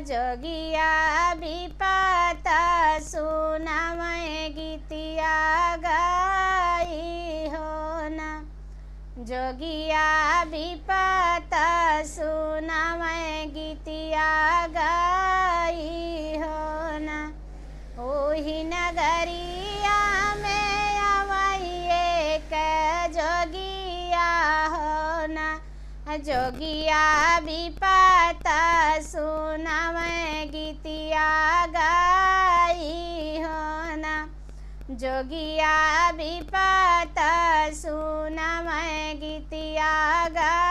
जोगिया विपत सुना मैं गीतिया गाई हो ना। जोगिया विपत सुना मैं गीतिया गाई हो ना। ओही नगरिया में अवैये के जोगिया हो ना। जोगिया विपत सुना मैं गीतिया गाई हो ना। जोगिया विपत सुना मैं गीतिया गा